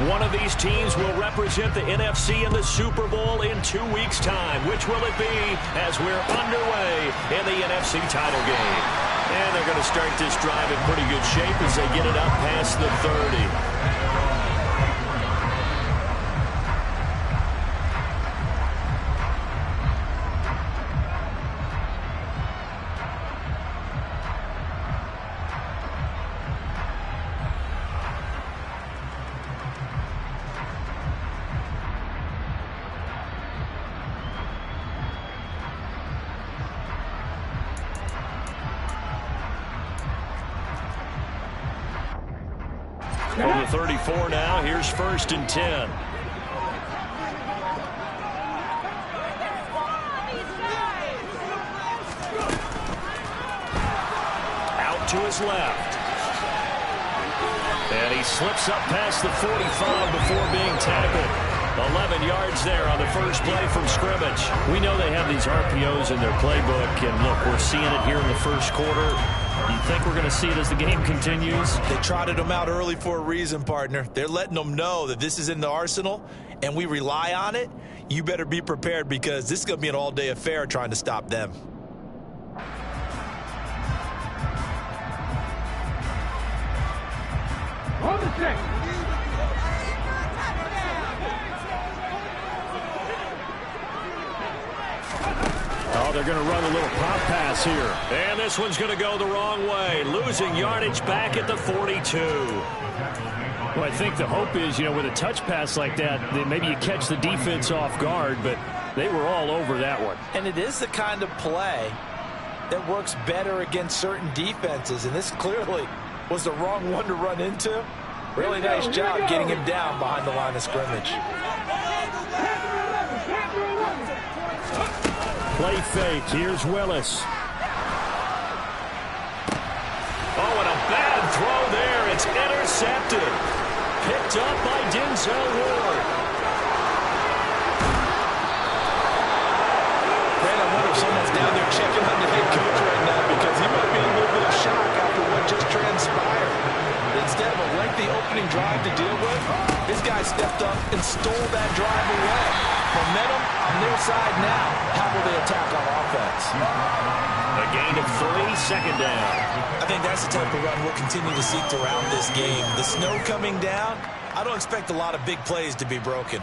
One of these teams will represent the NFC in the Super Bowl in 2 weeks' time. Which will it be as we're underway in the NFC title game? And they're going to start this drive in pretty good shape as they get it up past the 30. From the 34 now, here's 1st and 10. Out to his left. And he slips up past the 45 before being tackled. 11 yards there on the first play from scrimmage. We know they have these RPOs in their playbook, and look, we're seeing it here in the first quarter. Do you think we're going to see it as the game continues? They trotted them out early for a reason, partner. They're letting them know that this is in the arsenal, and we rely on it. You better be prepared because this is going to be an all-day affair trying to stop them. On the check. Oh, they're going to run a little pop pass here. And this one's going to go the wrong way. Losing yardage back at the 42. Well, I think the hope is, with a touch pass like that, that maybe you catch the defense off guard, but they were all over that one. And it is the kind of play that works better against certain defenses, and this clearly was the wrong one to run into. Really nice job getting him down behind the line of scrimmage. Play fake. Here's Willis. Oh, and a bad throw there. It's intercepted. Picked up by Denzel Ward. Man, I wonder if someone's down there checking on the head coach right now because he might be in a little bit of shock after what just transpired. Instead of a lengthy opening drive to deal with, this guy stepped up and stole that drive away. Momentum on their side now. How will they attack on offense? A gain of 3, 2nd down. I think that's the type of run we'll continue to see throughout this game. The snow coming down, I don't expect a lot of big plays to be broken.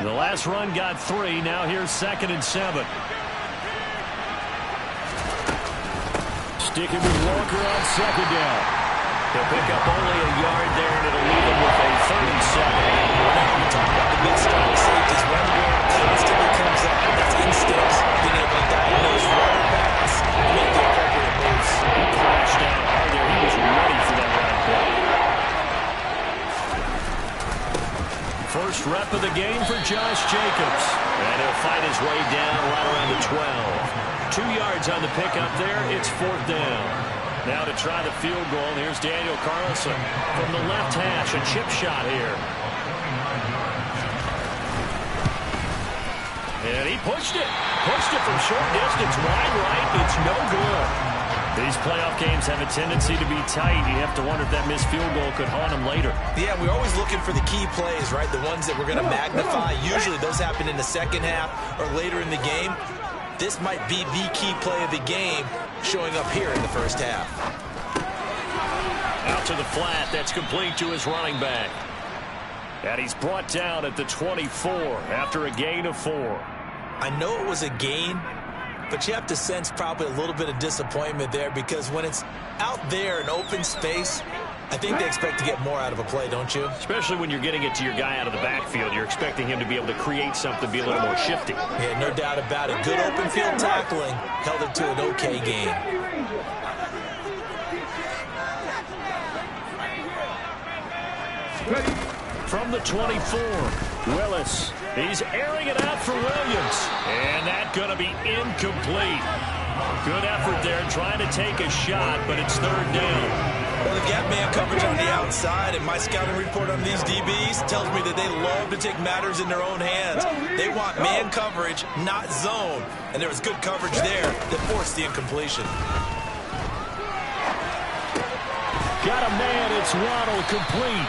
The last run got 3. Now here's 2nd and 7. Sticking with Walker on 2nd down. He'll pick up only a yard there, and it'll leave him with a 3rd and 7. Whenever you talk about the big strong safeties, one word instantly comes up. That's instincts. Being able to diagnose right pass and make the appropriate moves. He crashed down hard there. He was ready for that run play. First rep of the game for Josh Jacobs. And he'll fight his way down right around the 12. 2 yards on the pickup there. It's 4th down. Now to try the field goal. Here's Daniel Carlson from the left hash. A chip shot here. And he pushed it. Pushed it from short distance. Wide right. It's no good. These playoff games have a tendency to be tight. You have to wonder if that missed field goal could haunt them later. Yeah, we're always looking for the key plays, right? The ones that we're going to magnify. Usually those happen in the second half or later in the game. This might be the key play of the game showing up here in the first half. Out to the flat. That's complete to his running back. And he's brought down at the 24 after a gain of 4. I know it was a gain, but you have to sense probably a little bit of disappointment there because when it's out there in open space, I think they expect to get more out of a play, don't you? Especially when you're getting it to your guy out of the backfield. You're expecting him to be able to create something, be a little more shifty. Yeah, no doubt about it. Good open field tackling held it to an okay gain. From the 24, Willis. He's airing it out for Williams. And that's going to be incomplete. Good effort there trying to take a shot, but it's 3rd down. Well, they've got man coverage on the outside, and my scouting report on these DBs tells me that they love to take matters in their own hands. They want man coverage, not zone. And there was good coverage there that forced the incompletion. Got a man, it's Waddle, complete.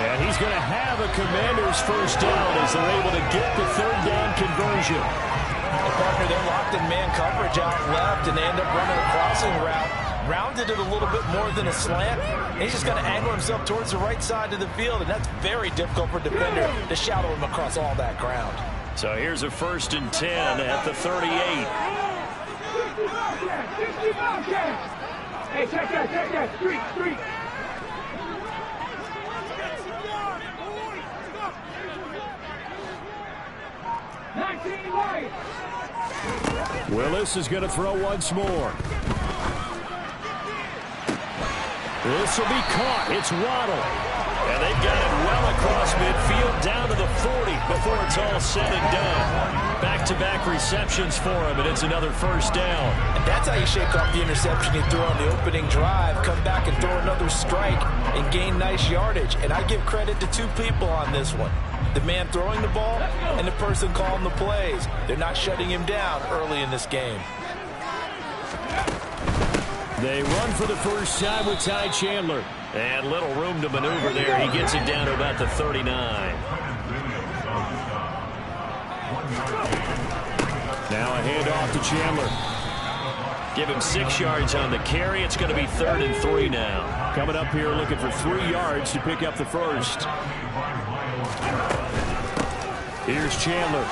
And he's going to have a Commander's first down as they're able to get the third down conversion. And partner, they're locked in man coverage out left, and they end up running a crossing route. Rounded it a little bit more than a slant. And he's just got to angle himself towards the right side of the field, and that's very difficult for a defender to shadow him across all that ground. So here's a 1st and 10 at the 38. Hey, check that, street. Willis is going to throw once more. This will be caught. It's Waddle. And they've got it well across midfield down to the 40 before it's all said and done. Back-to-back receptions for him, and it's another first down. And that's how you shake off the interception he threw on the opening drive, come back and throw another strike and gain nice yardage. And I give credit to two people on this one. The man throwing the ball and the person calling the plays. They're not shutting him down early in this game. They run for the first time with Ty Chandler. And little room to maneuver there. He gets it down to about the 39. Now a handoff to Chandler. Give him 6 yards on the carry. It's going to be 3rd and 3 now. Coming up here looking for 3 yards to pick up the first. Here's Chandler.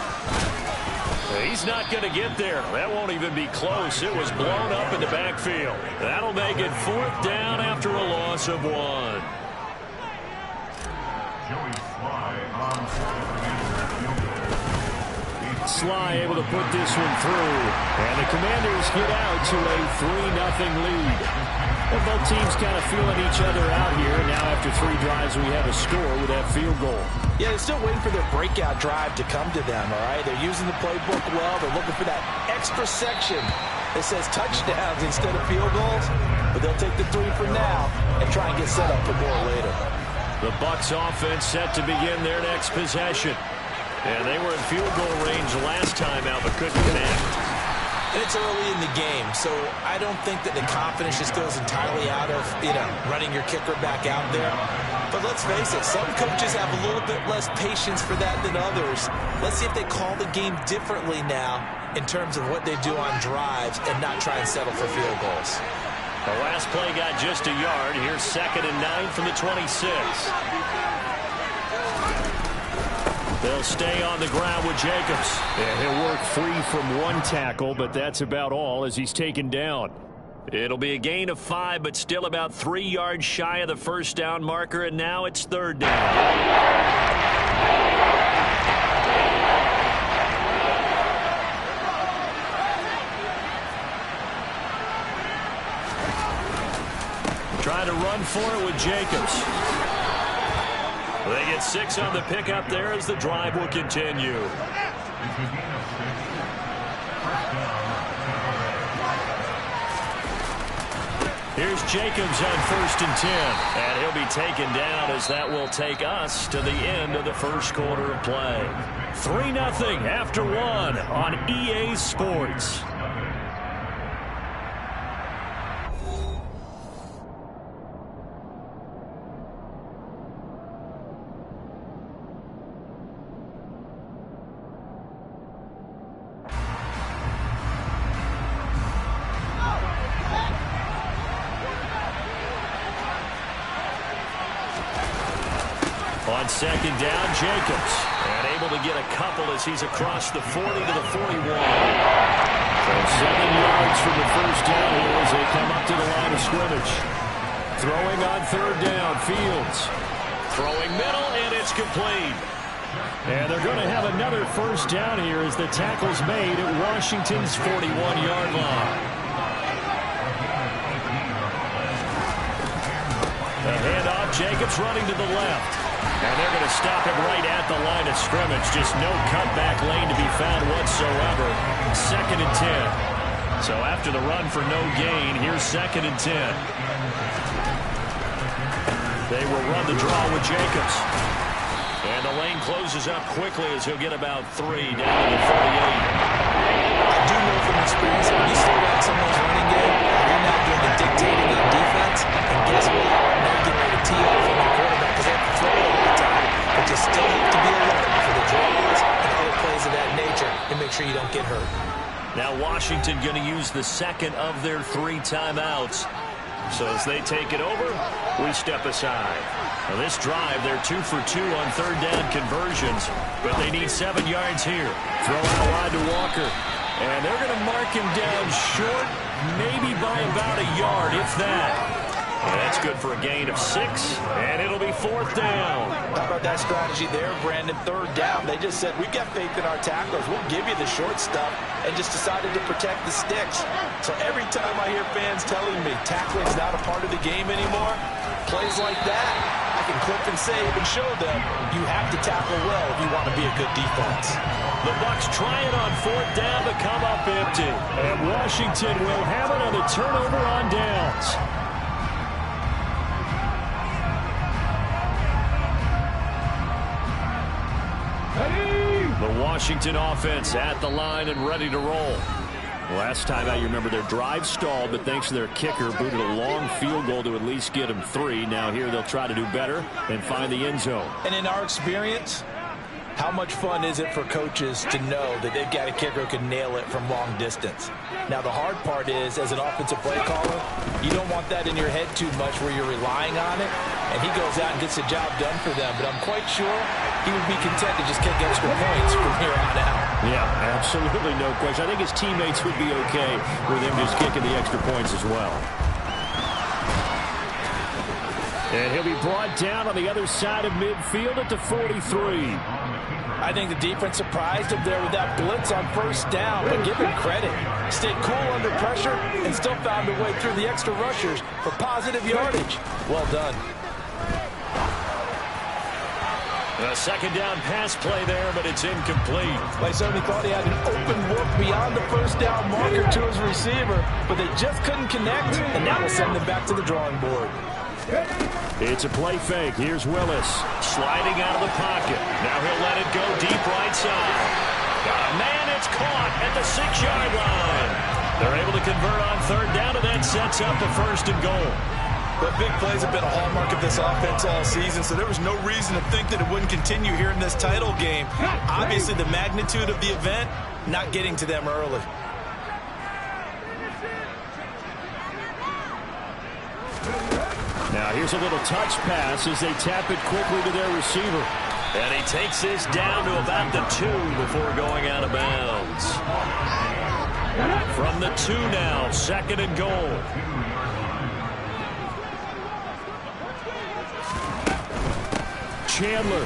He's not going to get there. That won't even be close. It was blown up in the backfield. That'll make it 4th down after a loss of 1. Sly able to put this one through. And the Commanders get out to a 3-0 lead. And both teams kind of feeling each other out here. Now after 3 drives, we have a score with that field goal. Yeah, they're still waiting for their breakout drive to come to them, all right? They're using the playbook well. They're looking for that extra section that says touchdowns instead of field goals. But they'll take the 3 for now and try and get set up for more later. The Bucs offense set to begin their next possession. And they were in field goal range last time out, but couldn't connect. And it's early in the game, so I don't think that the confidence just goes entirely out of, running your kicker back out there. But let's face it, some coaches have a little bit less patience for that than others. Let's see if they call the game differently now in terms of what they do on drives and not try and settle for field goals. The last play got just a yard. Here's 2nd and 9 from the 26. They'll stay on the ground with Jacobs. Yeah, he'll work free from 1 tackle, but that's about all as he's taken down. It'll be a gain of 5, but still about 3 yards shy of the first down marker, and now it's 3rd down. Trying to run for it with Jacobs. They get 6 on the pickup there as the drive will continue. Here's Jacobs on 1st and 10. And he'll be taken down as that will take us to the end of the first quarter of play. 3-0 after 1 on EA Sports. On 2nd down, Jacobs. And able to get a couple as he's across the 40 to the 41. So 7 yards from the first down here as they come up to the line of scrimmage. Throwing on 3rd down, Fields. Throwing middle, and it's complete. And they're going to have another first down here as the tackle's made at Washington's 41-yard line. The handoff, Jacobs running to the left. And they're going to stop him right at the line of scrimmage. Just no cutback lane to be found whatsoever. 2nd and 10. So after the run for no gain, here's 2nd and 10. They will run the draw with Jacobs. And the lane closes up quickly as he'll get about 3 down to the 48. I do know from experience when you slow down someone's running game, you're not doing the dictating on defense. And guess what? Now you're getting ready to tee off on your quarterback because they have to throw it all the time. But you still have to be alert for the draws and other plays of that nature and make sure you don't get hurt. Now Washington going to use the 2nd of their 3 timeouts. So as they take it over, we step aside. Now this drive, they're 2 for 2 on 3rd down conversions, but they need 7 yards here. Throw out wide to Walker. And they're going to mark him down short, maybe by about a yard, if that. And that's good for a gain of 6, and it'll be 4th down. How about that strategy there, Brandon? 3rd down. They just said, we've got faith in our tacklers. We'll give you the short stuff, and just decided to protect the sticks. So every time I hear fans telling me tackling's not a part of the game anymore, plays like that, I can clip and save and show them you have to tackle well if you want to be a good defense. The Bucs try it on 4th down to come up empty. And Washington will have it on the turnover on downs. The Washington offense at the line and ready to roll. Last time out, you remember their drive stalled, but thanks to their kicker, booted a long field goal to at least get them 3. Now here they'll try to do better and find the end zone. And in our experience, how much fun is it for coaches to know that they've got a kicker who can nail it from long distance? Now, the hard part is, as an offensive play caller, you don't want that in your head too much where you're relying on it, and he goes out and gets the job done for them. But I'm quite sure he would be content to just kick extra points from here on out. Yeah, absolutely no question. I think his teammates would be okay with him just kicking the extra points as well. And he'll be brought down on the other side of midfield at the 43. I think the defense surprised him there with that blitz on 1st down, but give him credit. Stayed cool under pressure and still found a way through the extra rushers for positive yardage. Well done. A 2nd down pass play there, but it's incomplete. They certainly thought he had an open look beyond the 1st down marker to his receiver, but they just couldn't connect, and that will send them back to the drawing board. It's a play fake. Here's Willis. Sliding out of the pocket. Now he'll let it go deep right side. Got a man, it's caught at the 6-yard line. They're able to convert on 3rd down, and that sets up a 1st and goal. But big plays have been a hallmark of this offense all season, so there was no reason to think that it wouldn't continue here in this title game. Obviously, the magnitude of the event, not getting to them early. Now here's a little touch pass as they tap it quickly to their receiver. And he takes this down to about the 2 before going out of bounds. From the 2 now, 2nd and goal. Chandler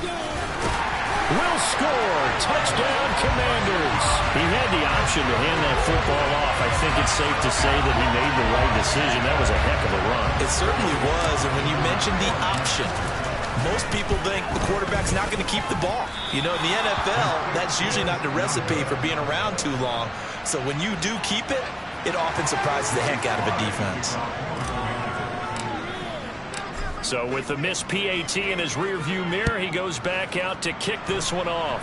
will score. Touchdown, Commanders. He had the option to hand that football off. I think it's safe to say that he made the right decision. That was a heck of a run. It certainly was, and when you mentioned the option, most people think the quarterback's not going to keep the ball. You know, in the NFL, that's usually not the recipe for being around too long. So when you do keep it, it often surprises the heck out of a defense. So with the missed PAT in his rearview mirror, he goes back out to kick this one off.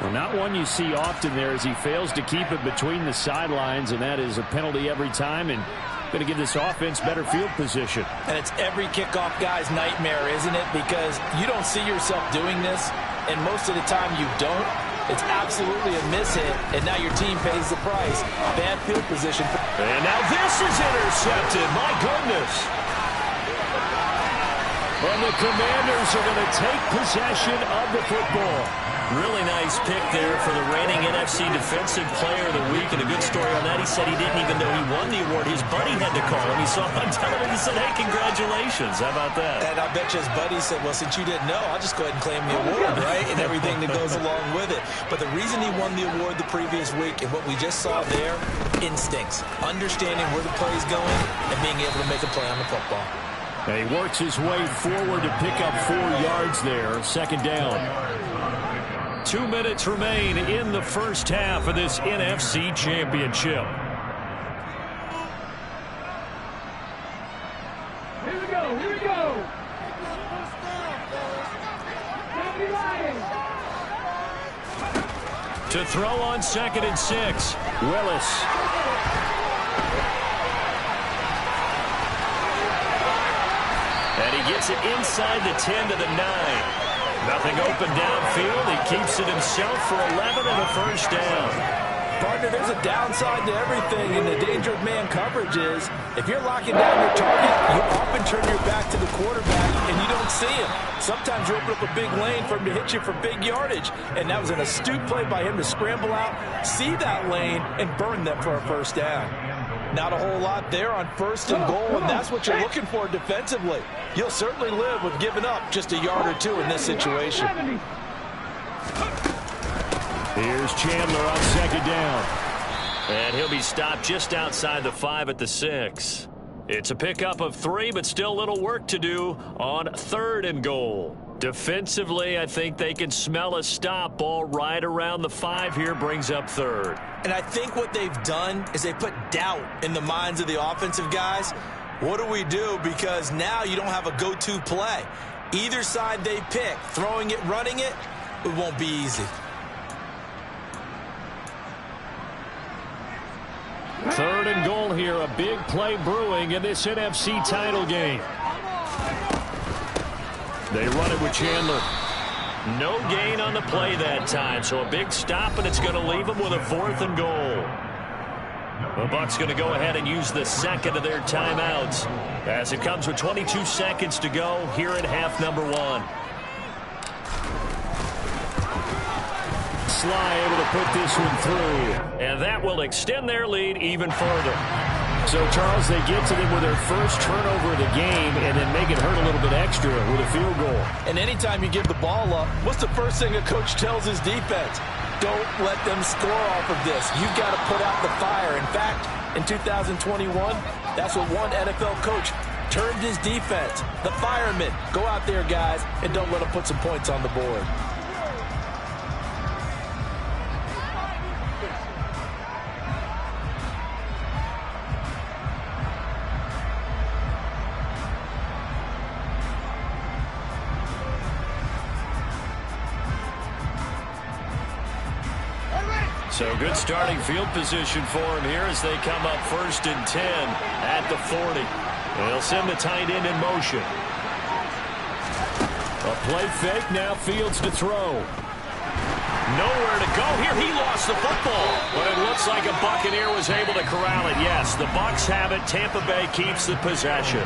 Well, not one you see often there as he fails to keep it between the sidelines, and that is a penalty every time, and going to give this offense better field position. And it's every kickoff guy's nightmare, isn't it? Because you don't see yourself doing this, and most of the time you don't. It's absolutely a mishit, and now your team pays the price. Bad field position. And now this is intercepted. My goodness. Well, the Commanders are going to take possession of the football. Really nice pick there for the reigning NFC Defensive Player of the Week. And a good story on that, he said he didn't even know he won the award. His buddy had to call him. He saw it on television. He said, hey, congratulations. How about that? And I bet you his buddy said, well, since you didn't know, I'll just go ahead and claim the award, right? And everything that goes along with it. But the reason he won the award the previous week and what we just saw there, instincts. Understanding where the play is going and being able to make a play on the football. And he works his way forward to pick up 4 yards there. 2nd down. 2 minutes remain in the first half of this NFC Championship. Here we go, here we go. To throw on 2nd and 6, Willis. And he gets it inside the 10 to the 9. Nothing open downfield. He keeps it himself for 11 and a first down. Partner, there's a downside to everything, and the danger of man coverage is if you're locking down your target, you often turn your back to the quarterback and you don't see him. Sometimes you open up a big lane for him to hit you for big yardage, and that was an astute play by him to scramble out, see that lane, and burn them for a first down. Not a whole lot there on 1st and goal, and that's what you're looking for defensively. You'll certainly live with giving up just a yard or two in this situation. Here's Chandler on 2nd down. And he'll be stopped just outside the 5 at the 6. It's a pickup of 3, but still little work to do on 3rd and goal. Defensively, I think they can smell a stop. Ball right around the 5 here, brings up 3rd. And I think what they've done is they put doubt in the minds of the offensive guys. What do we do? Because now you don't have a go-to play. Either side they pick, throwing it, running it, it won't be easy. 3rd and goal here, a big play brewing in this NFC title game. They run it with Chandler. No gain on the play that time, so a big stop, and it's going to leave them with a 4th and goal. The Bucs going to go ahead and use the 2nd of their timeouts as it comes with 22 seconds to go here at half number 1. Sly able to put this one through, and that will extend their lead even further. So, Charles, they get to them with their first turnover of the game and then make it hurt a little bit extra with a field goal. And anytime you give the ball up, what's the first thing a coach tells his defense? Don't let them score off of this. You've got to put out the fire. In fact, in 2021, that's what one NFL coach termed his defense. The firemen. Go out there, guys, and don't let them put some points on the board. So good starting field position for him here as they come up 1st and 10 at the 40. They'll send the tight end in motion. A play fake, now Fields to throw. Nowhere to go here. He lost the football, but it looks like a Buccaneer was able to corral it. Yes, the Bucs have it. Tampa Bay keeps the possession.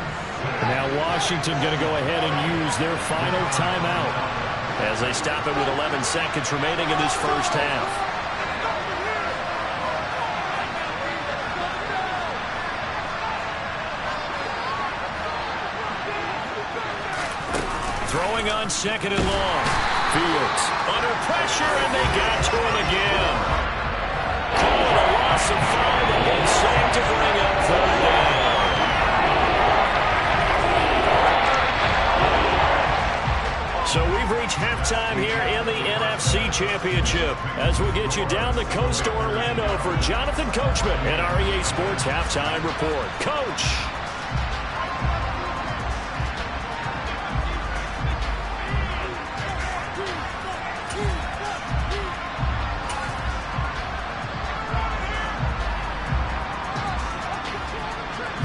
Now Washington going to go ahead and use their final timeout as they stop it with 11 seconds remaining in this first half. Throwing on 2nd and long. Fields under pressure, and they got to him again. Called a loss of 5 and then saved to bring up 3rd down. So we've reached halftime here in the NFC Championship as we get you down the coast to Orlando for Jonathan Coachman and our EA Sports Halftime Report. Coach.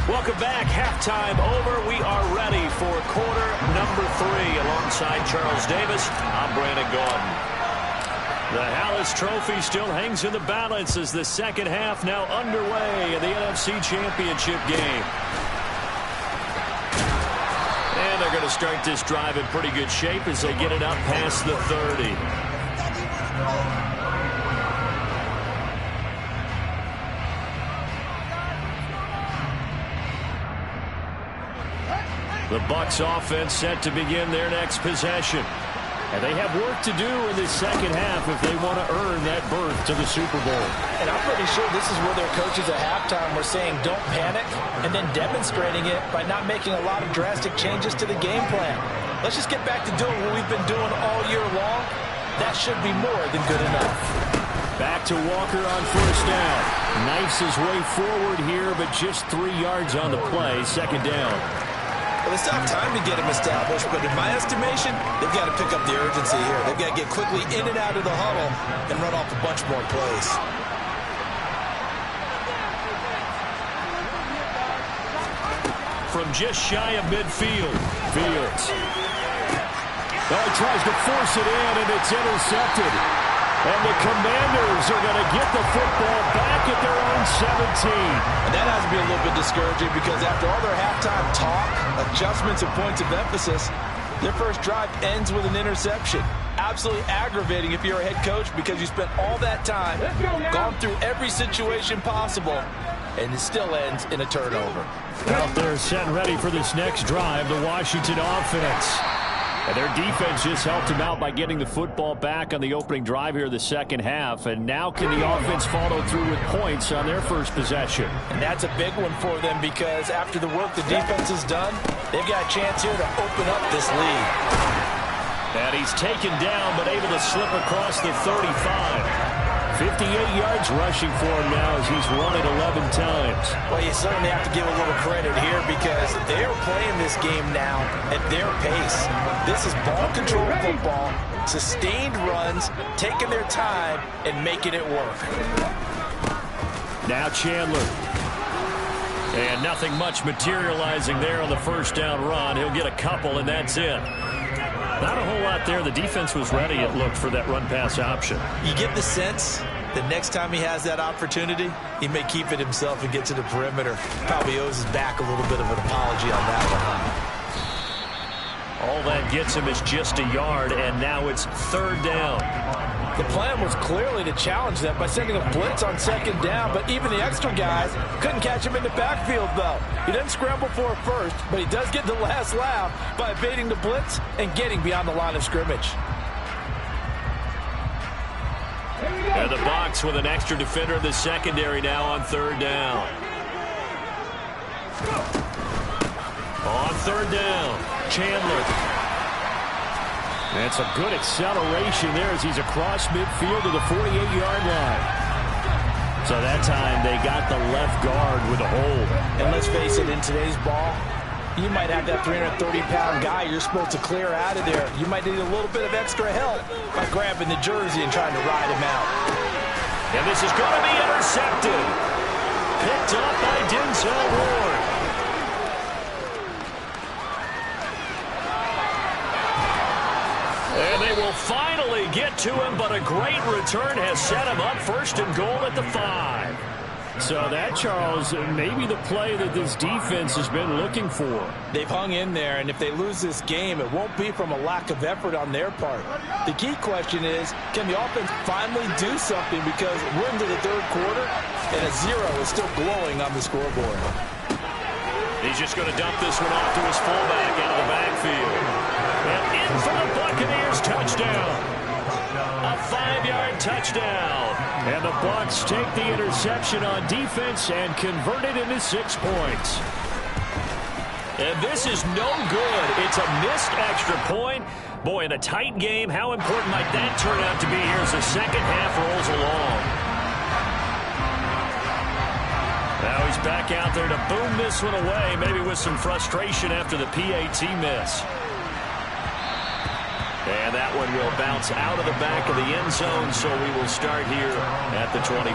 Welcome back. Halftime over. We are ready for quarter number 3. Alongside Charles Davis, I'm Brandon Gaudin. The Hallis Trophy still hangs in the balance as the second half now underway in the NFC Championship game. And they're going to start this drive in pretty good shape as they get it up past the 30. The Bucs offense set to begin their next possession. And they have work to do in this second half if they want to earn that berth to the Super Bowl. And I'm pretty sure this is where their coaches at halftime were saying don't panic and then demonstrating it by not making a lot of drastic changes to the game plan. Let's just get back to doing what we've been doing all year long. that should be more than good enough. Back to Walker on first down. Knifes his way forward here, but just 3 yards on the play. Second down. Well, they still have time to get him established, but in my estimation, they've got to pick up the urgency here. They've got to get quickly in and out of the huddle and run off a bunch more plays. From just shy of midfield. Fields. Oh, he tries to force it in, and it's intercepted. And the Commanders are going to get the football back at their own 17. And that has to be a little bit discouraging because after all their halftime talk, adjustments, and points of emphasis, their first drive ends with an interception. Absolutely aggravating if you're a head coach because you spent all that time, gone through every situation possible, and it still ends in a turnover. Out there set and ready for this next drive, the Washington offense. And their defense just helped him out by getting the football back on the opening drive here in the second half. And now can the offense follow through with points on their first possession? And that's a big one for them because after the work the defense has done, they've got a chance here to open up this lead. And he's taken down but able to slip across the 35. 58 yards rushing for him now as he's run it 11 times. Well, you certainly have to give a little credit here because they're playing this game now at their pace. This is ball control football, sustained runs, taking their time, and making it work. Now Chandler. And nothing much materializing there on the first down run. He'll get a couple, and that's it. Not a whole lot there. The defense was ready, it looked, for that run-pass option. You get the sense the next time he has that opportunity, he may keep it himself and get to the perimeter. Probably owes his back a little bit of an apology on that one. All that gets him is just a yard, and now it's third down. The plan was clearly to challenge them by sending a blitz on second down, but even the extra guys couldn't catch him in the backfield, though. He doesn't scramble for it first, but he does get the last laugh by evading the blitz and getting beyond the line of scrimmage. And the box with an extra defender in the secondary now on third down. On third down, Chandler. And some good acceleration there as he's across midfield to the 48-yard line. So that time they got the left guard with a hold. And let's face it, in today's ball, you might have that 330-pound guy you're supposed to clear out of there. You might need a little bit of extra help by grabbing the jersey and trying to ride him out. And this is going to be intercepted. Picked up by Denzel Ward. And they will finally get to him, but a great return has set him up first and goal at the 5. So that, Charles, maybe the play that this defense has been looking for. They've hung in there, and if they lose this game, it won't be from a lack of effort on their part. The key question is, can the offense finally do something because we're into the third quarter, and a 0 is still glowing on the scoreboard. He's just going to dump this one off to his fullback out of the backfield. And in for the Buccaneers touchdown. A 5-yard touchdown. And the Bucs take the interception on defense and convert it into 6 points. And this is no good. It's a missed extra point. Boy, in a tight game, how important might that turn out to be here as the second half rolls along? Now he's back out there to boom this one away, maybe with some frustration after the PAT miss. And that one will bounce out of the back of the end zone, so we will start here at the 25.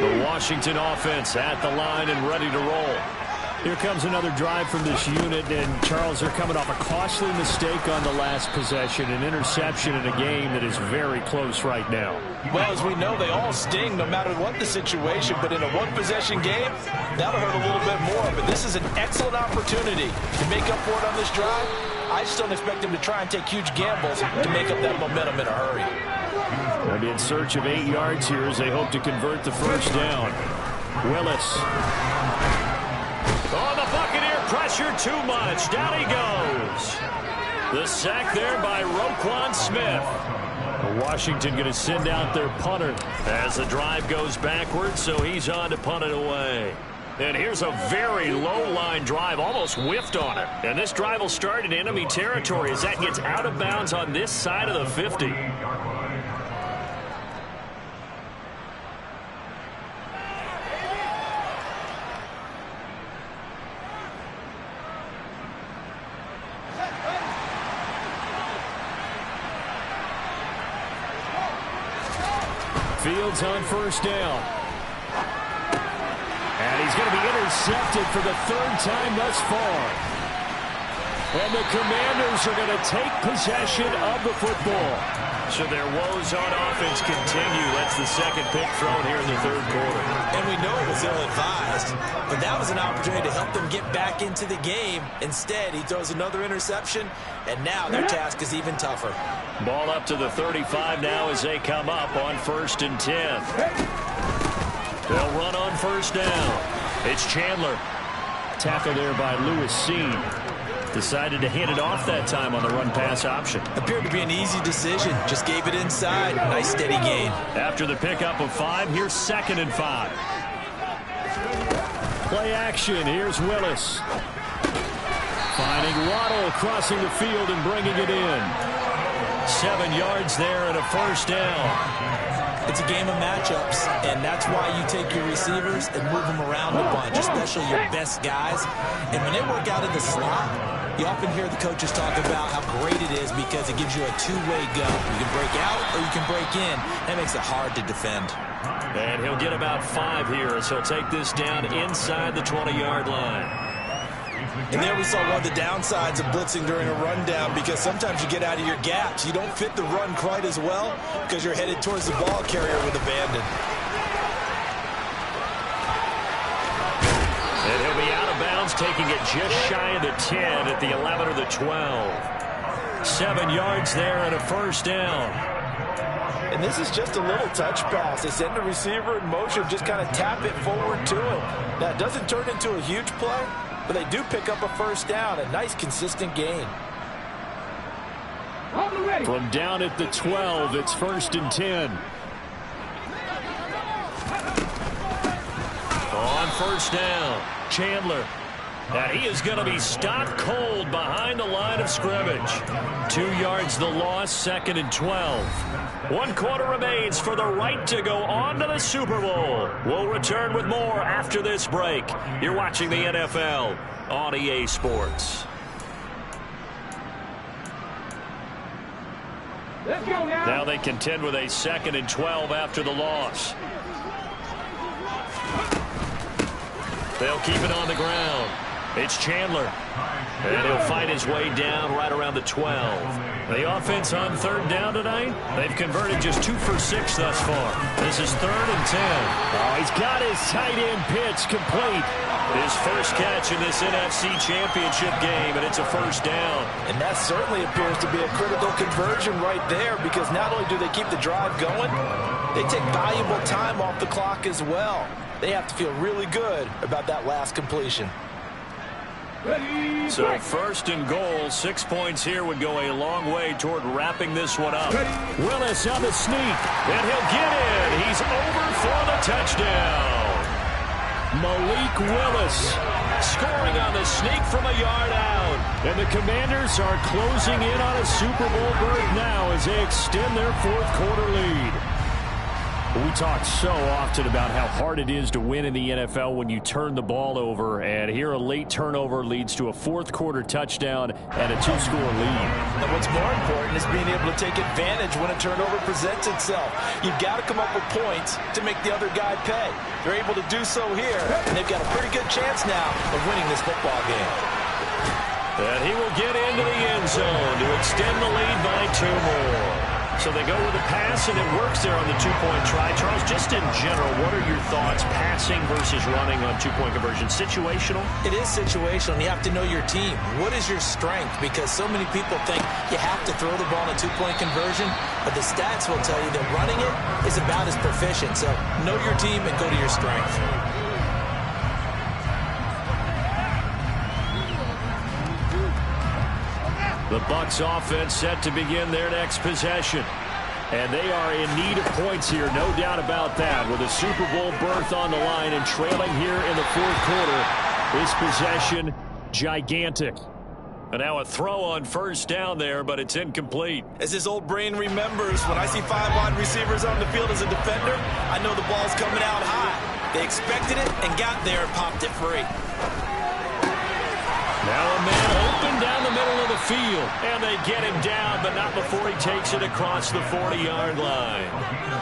The Washington offense at the line and ready to roll. Here comes another drive from this unit, and Charles, they're coming off a costly mistake on the last possession, an interception in a game that is very close right now. Well, as we know, they all sting no matter what the situation, but in a one-possession game, that'll hurt a little bit more. But this is an excellent opportunity to make up for it on this drive. I just don't expect them to try and take huge gambles to make up that momentum in a hurry. They'll be in search of 8 yards here as they hope to convert the first down. Willis. Oh, the Buccaneer pressure too much. Down he goes. The sack there by Roquan Smith. Washington going to send out their punter as the drive goes backwards, so he's on to punt it away. And here's a very low-line drive, almost whiffed on it. And this drive will start in enemy territory as that gets out of bounds on this side of the 50. Fields on first down. And he's going to be intercepted for the third time thus far. And the Commanders are going to take possession of the football. So their woes on offense continue. That's the second pick thrown here in the third quarter. And we know it was ill-advised, but that was an opportunity to help them get back into the game. Instead, he throws another interception, and now their task is even tougher. Ball up to the 35 now as they come up on 1st and 10. They'll run on first down. It's Chandler. Tackle there by Lewis Seen. Decided to hand it off that time on the run-pass option. Appeared to be an easy decision. Just gave it inside. Nice steady gain. After the pickup of 5, here's 2nd and 5. Play action. Here's Willis. Finding Waddle crossing the field and bringing it in. 7 yards there and a first down. It's a game of matchups, and that's why you take your receivers and move them around a bunch, especially your best guys. And when they work out in the slot, you often hear the coaches talk about how great it is because it gives you a two-way go. You can break out or you can break in. That makes it hard to defend. And he'll get about 5 here as he'll take this down inside the 20-yard line. And there we saw one of the downsides of blitzing during a rundown because sometimes you get out of your gaps. You don't fit the run quite as well because you're headed towards the ball carrier with abandon. And he'll be out of bounds, taking it just shy of the 10 at the 11 or the 12. 7 yards there and a first down. And this is just a little touch pass. They send the receiver in motion, just kind of tap it forward to him. Now, it doesn't turn into a huge play, but they do pick up a first down, a nice consistent gain. From down at the 12, it's 1st and 10. On first down, Chandler. And he is going to be stopped cold behind the line of scrimmage. 2 yards the loss, 2nd and 12. 1 quarter remains for the right to go on to the Super Bowl. We'll return with more after this break. You're watching the NFL on EA Sports. Let's go now. Now they contend with a 2nd and 12 after the loss. They'll keep it on the ground. It's Chandler. And he'll fight his way down right around the 12. The offense on 3rd down tonight, they've converted just 2 for 6 thus far. This is 3rd and 10. Oh, he's got his tight end pitch complete. His first catch in this NFC Championship game, and it's a first down. And that certainly appears to be a critical conversion right there because not only do they keep the drive going, they take valuable time off the clock as well. They have to feel really good about that last completion. So 1st and goal, 6 points here would go a long way toward wrapping this one up. Willis on the sneak. And he'll get in. He's over for the touchdown. Malik Willis scoring on the sneak from a yard out. And the Commanders are closing in on a Super Bowl berth now as they extend their 4th quarter lead. We talk so often about how hard it is to win in the NFL when you turn the ball over, and here a late turnover leads to a 4th quarter touchdown and a 2-score lead. And what's more important is being able to take advantage when a turnover presents itself. You've got to come up with points to make the other guy pay. They're able to do so here, and they've got a pretty good chance now of winning this football game. And he will get into the end zone to extend the lead by 2 more. So they go with a pass, and it works there on the 2-point try. Charles, just in general, what are your thoughts, passing versus running on 2-point conversion? Situational? It is situational, and you have to know your team. What is your strength? Because so many people think you have to throw the ball in a 2-point conversion, but the stats will tell you that running it is about as proficient. So know your team and go to your strength. The Bucs offense set to begin their next possession. And they are in need of points here, no doubt about that. With a Super Bowl berth on the line and trailing here in the fourth quarter, this possession gigantic. And now a throw on first down there, but it's incomplete. As his old brain remembers, when I see 5 wide receivers on the field as a defender, I know the ball's coming out high. They expected it and got there and popped it free. Now a man open down the middle of the field. And they get him down, but not before he takes it across the 40-yard line.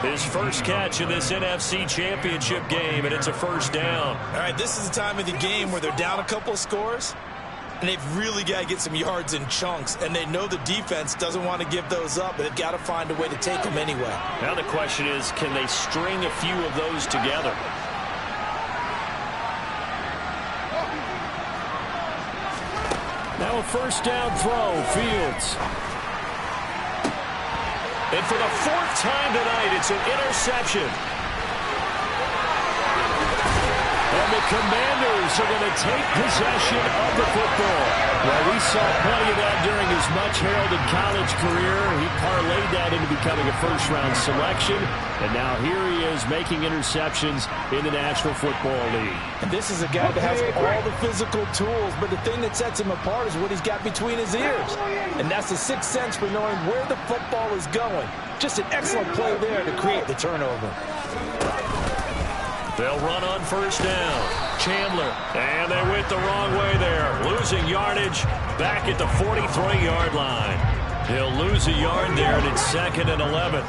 His first catch in this NFC Championship game, and it's a first down. All right, this is the time of the game where they're down a couple of scores, and they've really got to get some yards in chunks. And they know the defense doesn't want to give those up, but they've got to find a way to take them anyway. Now the question is, can they string a few of those together? Now a first down throw, Fields. And for the 4th time tonight, it's an interception. And the Commanders are going to take possession of the football. Well, we saw plenty of that during his much-heralded college career. He parlayed that into becoming a first-round selection. And now here he is making interceptions in the National Football League. And this is a guy that has all the physical tools, but the thing that sets him apart is what he's got between his ears. And that's the sixth sense for knowing where the football is going. Just an excellent play there to create the turnover. They'll run on first down. Chandler. And they went the wrong way there. Losing yardage back at the 43-yard line. He'll lose a yard there, and it's 2nd and 11.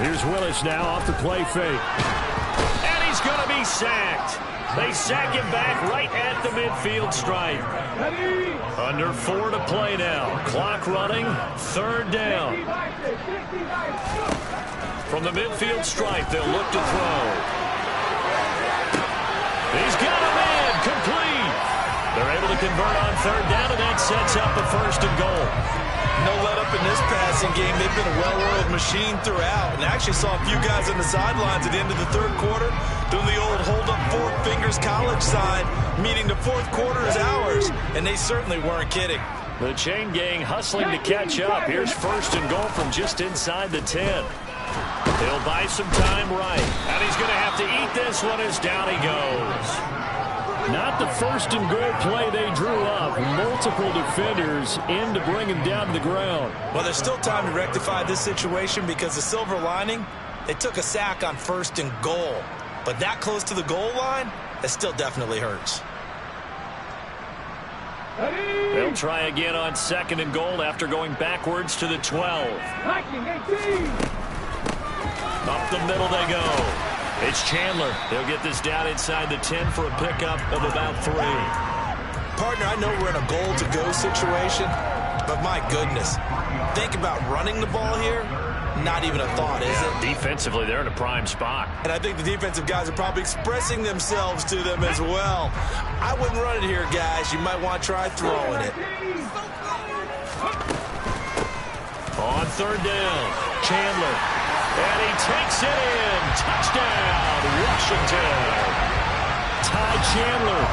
Here's Willis now off the play fake. And he's going to be sacked. They sack him back right at the midfield stripe. Under 4 to play now. Clock running. 3rd down. From the midfield stripe, they'll look to throw. He's got a man. Complete. They're able to convert on 3rd down, and that sets up a 1st and goal. No let up in this passing game. They've been a well-oiled machine throughout. And I actually saw a few guys on the sidelines at the end of the 3rd quarter doing the old hold-up 4 fingers college sign, meaning the 4th quarter is ours. And they certainly weren't kidding. The chain gang hustling to catch up. Here's 1st and goal from just inside the 10. He'll buy some time right. And he's going to have to eat this one as down he goes. Not the 1st and goal play they drew up. Multiple defenders in to bring him down to the ground. Well, there's still time to rectify this situation because the silver lining, they took a sack on 1st and goal. But that close to the goal line, that still definitely hurts. They'll try again on 2nd and goal after going backwards to the 12. Up the middle they go. It's Chandler. They'll get this down inside the 10 for a pickup of about 3. Partner, I know we're in a goal-to-go situation, but my goodness, think about running the ball here. Not even a thought, is it? Defensively, they're in a prime spot. And I think the defensive guys are probably expressing themselves to them as well. I wouldn't run it here, guys. You might want to try throwing it. On 3rd down, Chandler. And he takes it in. Touchdown, Washington. Ty Chandler,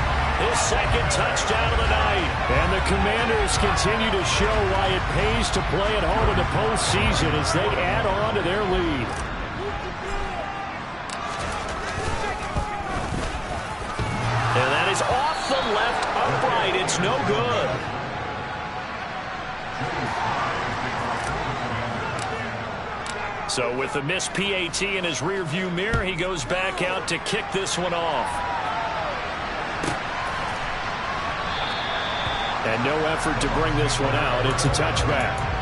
his 2nd touchdown of the night. And the Commanders continue to show why it pays to play at home in the postseason as they add on to their lead. And that is off the left upright. It's no good. So with the missed PAT in his rearview mirror, he goes back out to kick this one off. And no effort to bring this one out. It's a touchback.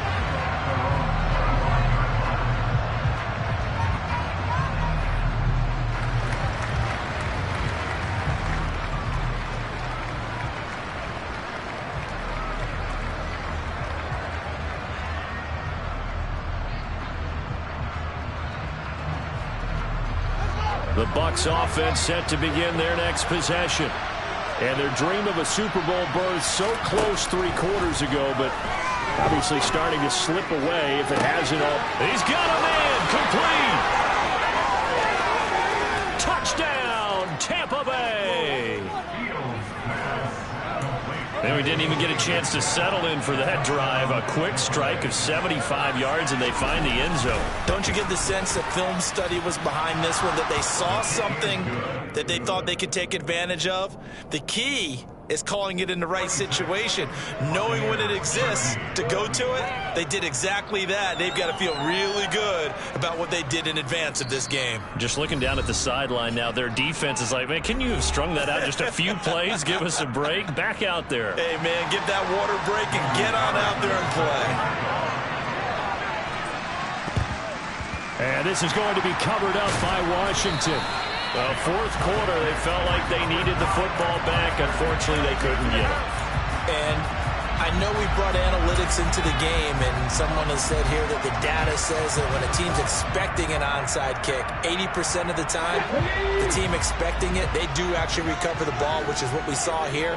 The Bucs offense set to begin their next possession. And their dream of a Super Bowl berth so close 3 quarters ago, but obviously starting to slip away if it hasn't all. He's got a man, complete. Touchdown, Tampa Bay. And we he didn't even get a chance to settle in for that drive. A quick strike of 75 yards, and they find the end zone. Don't you get the sense that film study was behind this one, that they saw something that they thought they could take advantage of? The key is calling it in the right situation, knowing when it exists to go to it. They did exactly that. They've got to feel really good about what they did in advance of this game. Just looking down at the sideline now, their defense is like, man, can you have strung that out just a few plays? Give us a break. Back out there. Hey, man, give that water break and get on out there and play. And this is going to be covered up by Washington. Well, fourth quarter, they felt like they needed the football back. Unfortunately, they couldn't get it. And I know we brought analytics into the game, and someone has said here that the data says that when a team's expecting an onside kick, 80% of the time, the team expecting it, they do actually recover the ball, which is what we saw here.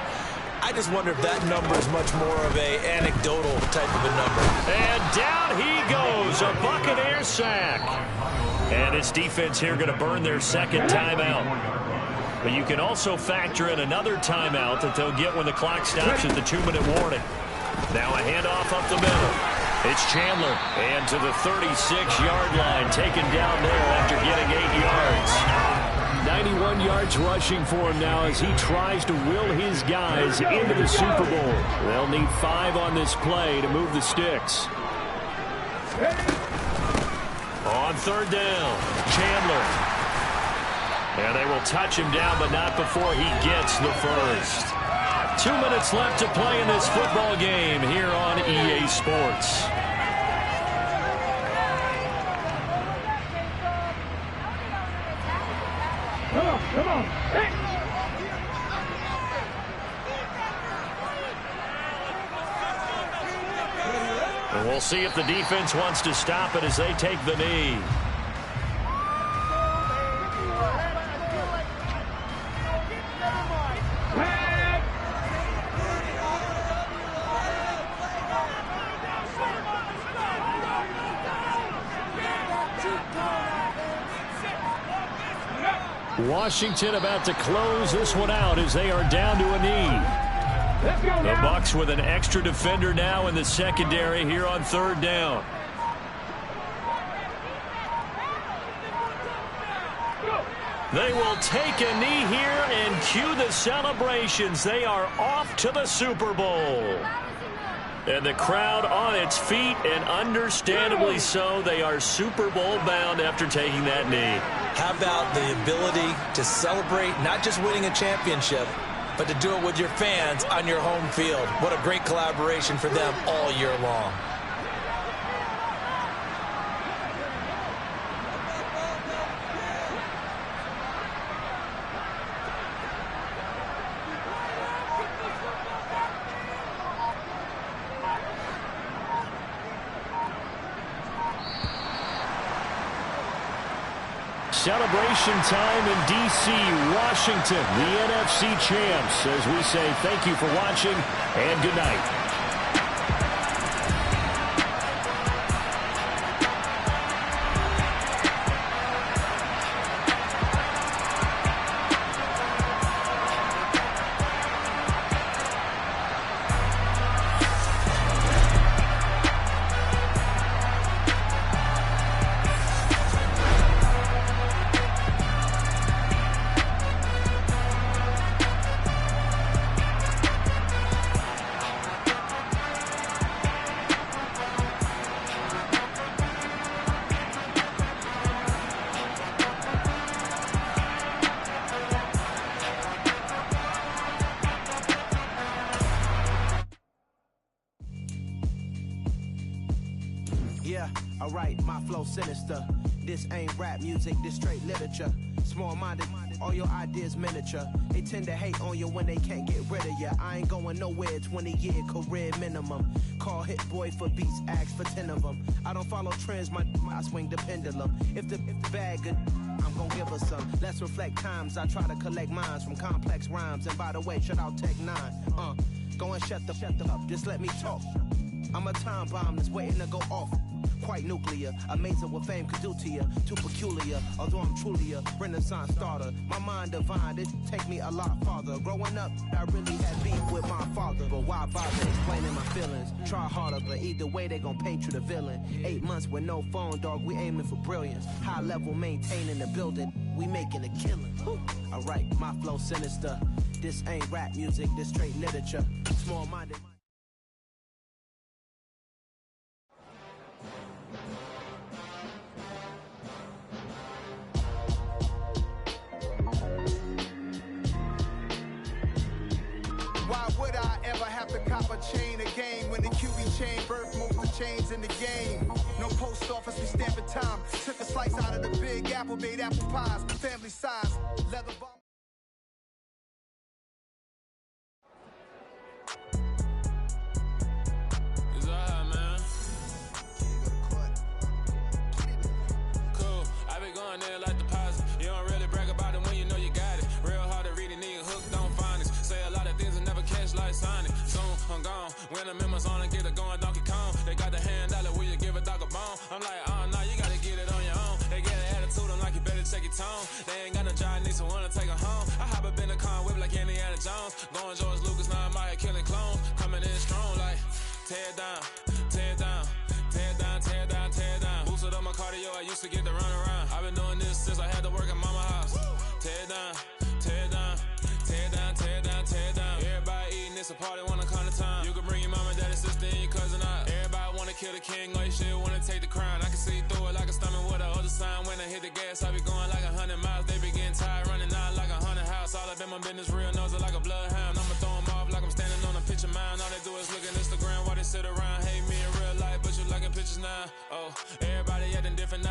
I just wonder if that number is much more of an anecdotal type of a number. And down he goes, a Buccaneer sack. And its defense here going to burn their second timeout. But you can also factor in another timeout that they'll get when the clock stops at the 2-minute warning. Now a handoff up the middle. It's Chandler. And to the 36-yard line, taken down there after getting 8 yards. 91 yards rushing for him now as he tries to will his guys into the Super Bowl. They'll need 5 on this play to move the sticks. On third down, Chandler. And they will touch him down, but not before he gets the first. 2 minutes left to play in this football game here on EA Sports. Come on. Hey. And we'll see if the defense wants to stop it as they take the knee. Washington about to close this one out as they are down to a knee. The Bucs with an extra defender now in the secondary here on third down. They will take a knee here and cue the celebrations. They are off to the Super Bowl. And the crowd on its feet, and understandably so. They are Super Bowl bound after taking that knee. How about the ability to celebrate not just winning a championship, but to do it with your fans on your home field? What a great collaboration for them all year long. Celebration time in D.C., Washington, the NFC champs, as we say thank you for watching and good night. Yeah, alright, my flow sinister. This ain't rap music, this straight literature. Small-minded, all your ideas miniature. They tend to hate on you when they can't get rid of you. I ain't going nowhere, 20-year career minimum. Call Hit Boy for beats, ask for 10 of them. I don't follow trends, I swing the pendulum. If the bag good, I'm gonna give her some. Let's reflect times, I try to collect minds from complex rhymes. And by the way, shout out Tech 9. Go and shut the up, just let me talk. I'm a time bomb that's waiting to go off. Quite nuclear, amazing what fame could do to you. Too peculiar, although I'm truly a Renaissance starter. My mind divine, it take me a lot farther. Growing up, I really had beef with my father, but why bother explaining my feelings? Try harder, but either way they gon' paint you the villain. 8 months with no phone, dog, we aiming for brilliance. High level maintaining the building, we making a killing. Alright, my flow sinister. This ain't rap music, this straight literature. Small-minded. Why would I ever have to cop a chain again when the QB chain birthed most of the chains in the game? No post office, we stamping time. Took a slice out of the big apple, made apple pies, family size, leather bomb. It's alright, man. Cool, I be going there like deposit. You don't really brag about it when you know you got it. Real hard to read it, nigga hooked on finance. Say a lot of things and never catch like Sonic. Soon, I'm gone. When the members on and get it going Donkey Kong. They got the hand dollar, will you give a dog a bone? I'm like, oh, no, you gotta get it on your own. They get an attitude, I'm like, you better check your tone. They ain't got no job, need someone to take her home. I hop up in the car, whip like Indiana Jones. Going George Lucas, now I'm out here killing clones. Coming in strong like, tear down, tear down, tear down, tear down, tear down. Boosted up my cardio, I used to get to run around. I've been doing this since I had to work at mama house. Tear down, tear down, tear down, tear down, tear down. Everybody eating, it's a party, wanna come to time. You can bring your mama, daddy, sister, and your cousin out. Everybody wanna kill the king, or you shit wanna take the crown. I can see through it like a stomach with a other sign. When I hit the gas, I be going like 100 miles. They be getting tired, running out like 100 house. All up in my business, real nose it like a bloodhound. I'ma throw 'em off like I'm standing on a picture mound. All they do is look at Instagram while they sit around. Hate me in real life, but you liking pictures now. Oh, everybody acting different